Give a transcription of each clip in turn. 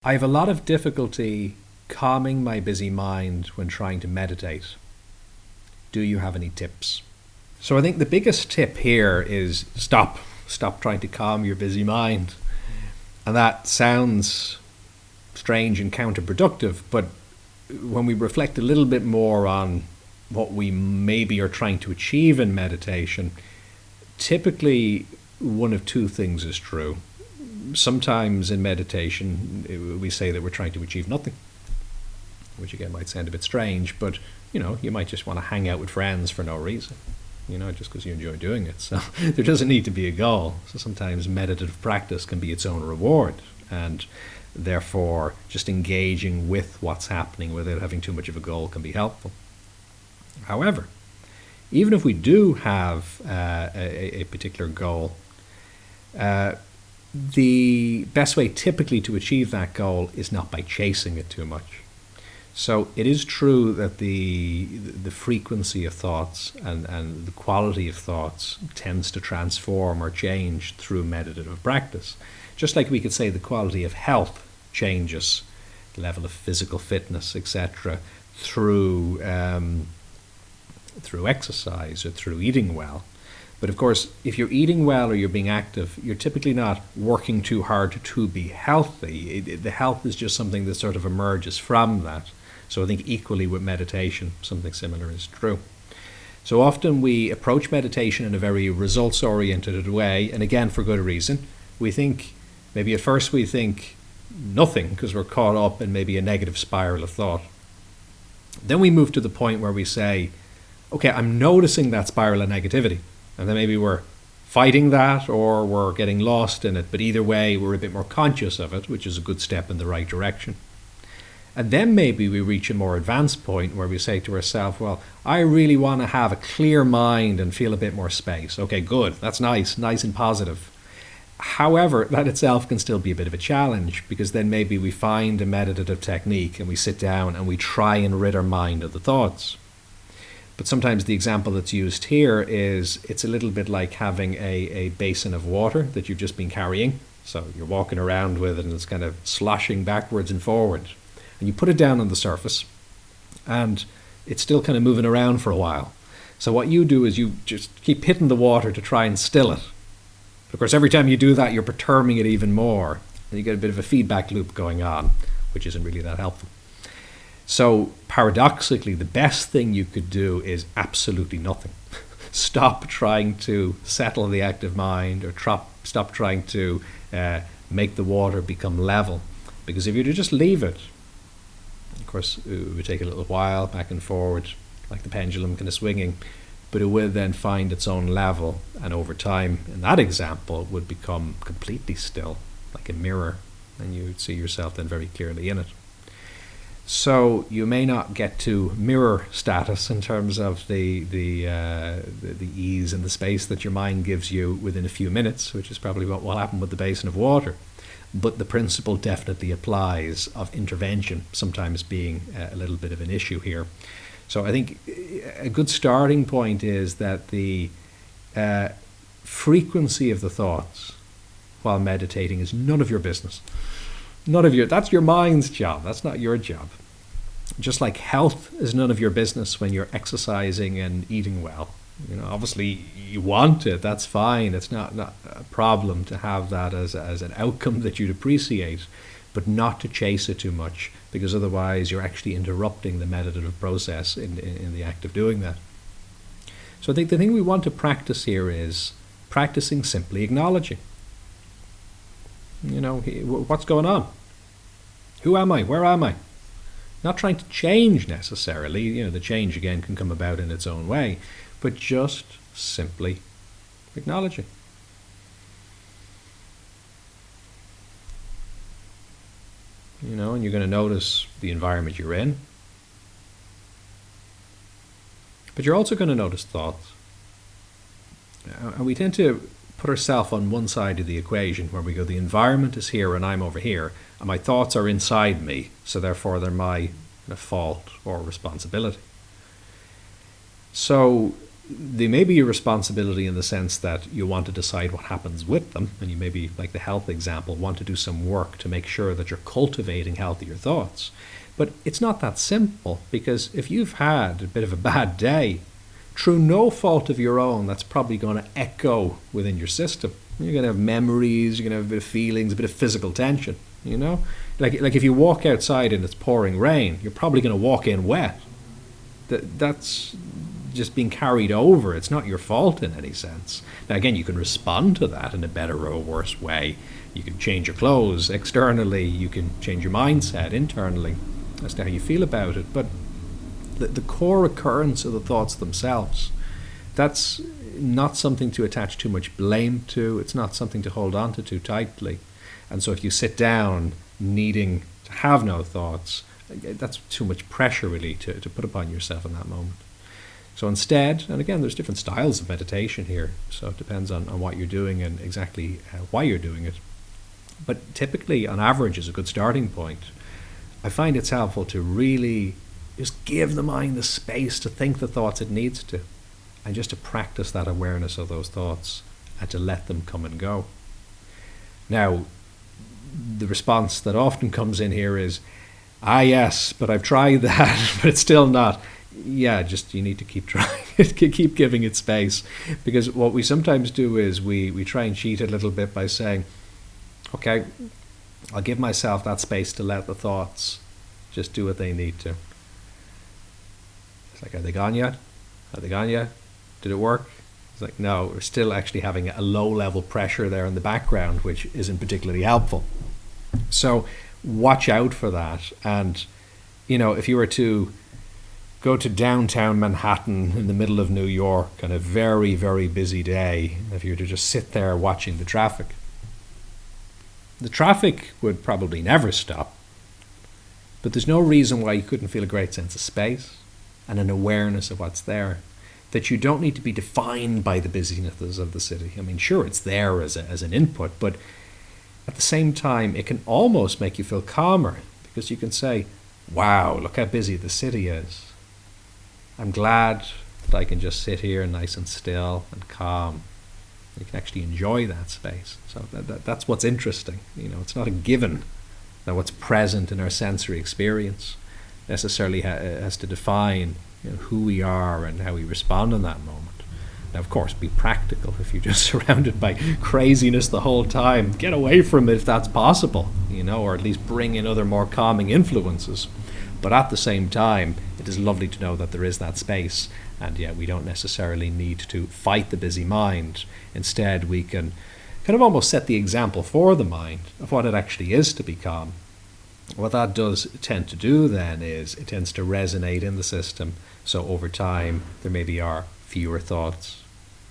I have a lot of difficulty calming my busy mind when trying to meditate. Do you have any tips? So I think the biggest tip here is stop. Stop trying to calm your busy mind. And that sounds strange and counterproductive, but when we reflect a little bit more on what we maybe are trying to achieve in meditation, typically one of two things is true. Sometimes in meditation we say that we're trying to achieve nothing, which again might sound a bit strange, but you might just want to hang out with friends for no reason, just because you enjoy doing it. So there doesn't need to be a goal. So sometimes meditative practice can be its own reward, and therefore just engaging with what's happening without having too much of a goal can be helpful. However, even if we do have a particular goal, the best way typically to achieve that goal is not by chasing it too much. So it is true that the frequency of thoughts and the quality of thoughts tends to transform or change through meditative practice. Just like we could say the quality of health changes, the level of physical fitness, etc., through exercise or through eating well. But of course, if you're eating well or you're being active, you're typically not working too hard to be healthy. The health is just something that sort of emerges from that. So I think equally with meditation, something similar is true. So often we approach meditation in a very results-oriented way, and again, for good reason. Maybe at first we think nothing because we're caught up in maybe a negative spiral of thought. Then we move to the point where we say, okay, I'm noticing that spiral of negativity. And then maybe we're fighting that or we're getting lost in it. But either way, we're a bit more conscious of it, which is a good step in the right direction. And then maybe we reach a more advanced point where we say to ourselves, well, I really want to have a clear mind and feel a bit more space. Okay, good. That's nice and positive. However, that itself can still be a bit of a challenge, because then maybe we find a meditative technique and we sit down and we try and rid our mind of the thoughts. But sometimes the example that's used here is it's a little bit like having a basin of water that you've just been carrying. So you're walking around with it and it's kind of sloshing backwards and forwards. And you put it down on the surface and it's still kind of moving around for a while. So what you do is you just keep hitting the water to try and still it. But of course, every time you do that, you're perturbing it even more. And you get a bit of a feedback loop going on, which isn't really that helpful. So paradoxically, the best thing you could do is absolutely nothing. Stop trying to settle the active mind, or stop trying to make the water become level. Because if you just leave it, of course, it would take a little while back and forward, like the pendulum kind of swinging, but it will then find its own level. And over time, in that example, it would become completely still, like a mirror, and you would see yourself then very clearly in it. So you may not get to mirror status in terms of the ease and the space that your mind gives you within a few minutes, which is probably what will happen with the basin of water. But the principle definitely applies of intervention, sometimes being a little bit of an issue here. So I think a good starting point is that the frequency of the thoughts while meditating is none of your business. That's your mind's job. That's not your job. Just like health is none of your business when you're exercising and eating well. Obviously you want it, that's fine. It's not a problem to have that as an outcome that you'd appreciate, but not to chase it too much, because otherwise you're actually interrupting the meditative process in the act of doing that. So I think the thing we want to practice here is practicing simply acknowledging. What's going on? Who am I? Where am I? Not trying to change necessarily. The change again can come about in its own way, but just simply acknowledging. And you're going to notice the environment you're in, but you're also going to notice thoughts. And we tend to put ourselves on one side of the equation where we go, the environment is here and I'm over here, and my thoughts are inside me, so therefore they're my fault or responsibility. So they may be your responsibility in the sense that you want to decide what happens with them, and you maybe, like the health example, want to do some work to make sure that you're cultivating healthier thoughts. But it's not that simple, because if you've had a bit of a bad day, through no fault of your own, that's probably going to echo within your system. You're going to have memories, you're going to have a bit of feelings, a bit of physical tension, you know? Like if you walk outside and it's pouring rain, you're probably going to walk in wet. That's just being carried over. It's not your fault in any sense. Now, again, you can respond to that in a better or a worse way. You can change your clothes externally. You can change your mindset internally as to how you feel about it. But the core occurrence of the thoughts themselves, that's not something to attach too much blame to. It's not something to hold on to too tightly. And so if you sit down needing to have no thoughts, that's too much pressure really to put upon yourself in that moment. So instead, and again, there's different styles of meditation here, so it depends on what you're doing and exactly why you're doing it. But typically, on average, is a good starting point. I find it's helpful to really just give the mind the space to think the thoughts it needs to, and just to practice that awareness of those thoughts and to let them come and go. Now, the response that often comes in here is, yes, but I've tried that, but it's still not. Yeah, just you need to keep trying it, keep giving it space. Because what we sometimes do is we try and cheat a little bit by saying, okay, I'll give myself that space to let the thoughts just do what they need to. It's like, are they gone yet? Are they gone yet? Did it work? It's like, no, we're still actually having a low level pressure there in the background, which isn't particularly helpful. So watch out for that. And, you know, if you were to go to downtown Manhattan in the middle of New York on a very, very busy day, if you were to just sit there watching the traffic would probably never stop. But there's no reason why you couldn't feel a great sense of space and an awareness of what's there, that you don't need to be defined by the busyness of the city. I mean, sure, it's there as an input, but at the same time, it can almost make you feel calmer, because you can say, wow, look how busy the city is. I'm glad that I can just sit here nice and still and calm. You can actually enjoy that space. So that's what's interesting. You know, it's not a given that what's present in our sensory experience necessarily has to define, you know, who we are and how we respond in that moment. Now, of course, be practical. If you're just surrounded by craziness the whole time, get away from it if that's possible, you know, or at least bring in other more calming influences. But at the same time, it is lovely to know that there is that space, and yeah, we don't necessarily need to fight the busy mind. Instead, we can kind of almost set the example for the mind of what it actually is to be calm. What that does tend to do then is it tends to resonate in the system. So over time, there maybe are fewer thoughts,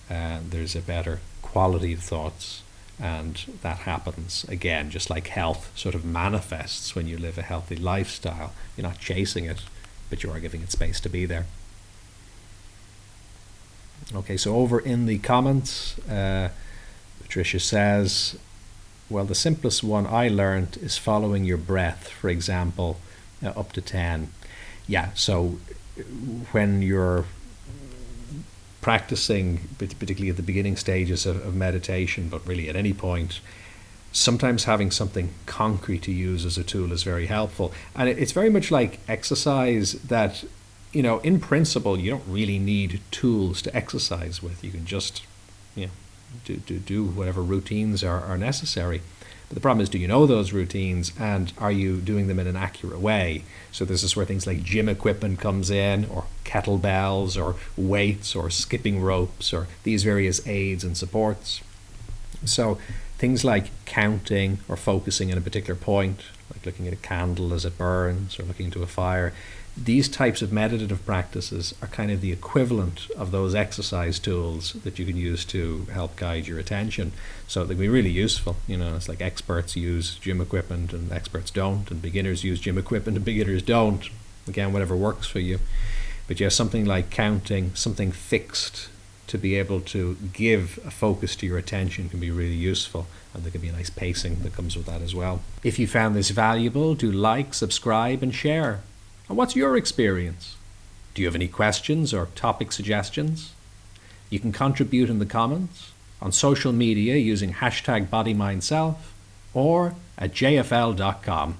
and there's a better quality of thoughts. And that happens, again, just like health sort of manifests when you live a healthy lifestyle. You're not chasing it, but you are giving it space to be there. Okay, so over in the comments, Patricia says, well, the simplest one I learned is following your breath, for example, up to 10. Yeah, so when you're practicing, particularly at the beginning stages of meditation, but really at any point, sometimes having something concrete to use as a tool is very helpful. And it's very much like exercise that, you know, in principle, you don't really need tools to exercise with. You can just, you know, do whatever routines are necessary. But the problem is, do you know those routines, and are you doing them in an accurate way? So this is where things like gym equipment comes in, or kettlebells, or weights, or skipping ropes, or these various aids and supports. So things like counting or focusing in a particular point, like looking at a candle as it burns, or looking into a fire, these types of meditative practices are kind of the equivalent of those exercise tools that you can use to help guide your attention. So they can be really useful. You know, it's like experts use gym equipment and experts don't, and beginners use gym equipment and beginners don't. Again, whatever works for you. But yeah, something like counting, something fixed to be able to give a focus to your attention can be really useful, and there can be a nice pacing that comes with that as well. If you found this valuable, do like, subscribe and share. And what's your experience? Do you have any questions or topic suggestions? You can contribute in the comments, on social media using hashtag BodyMindSelf, or at jfl.com.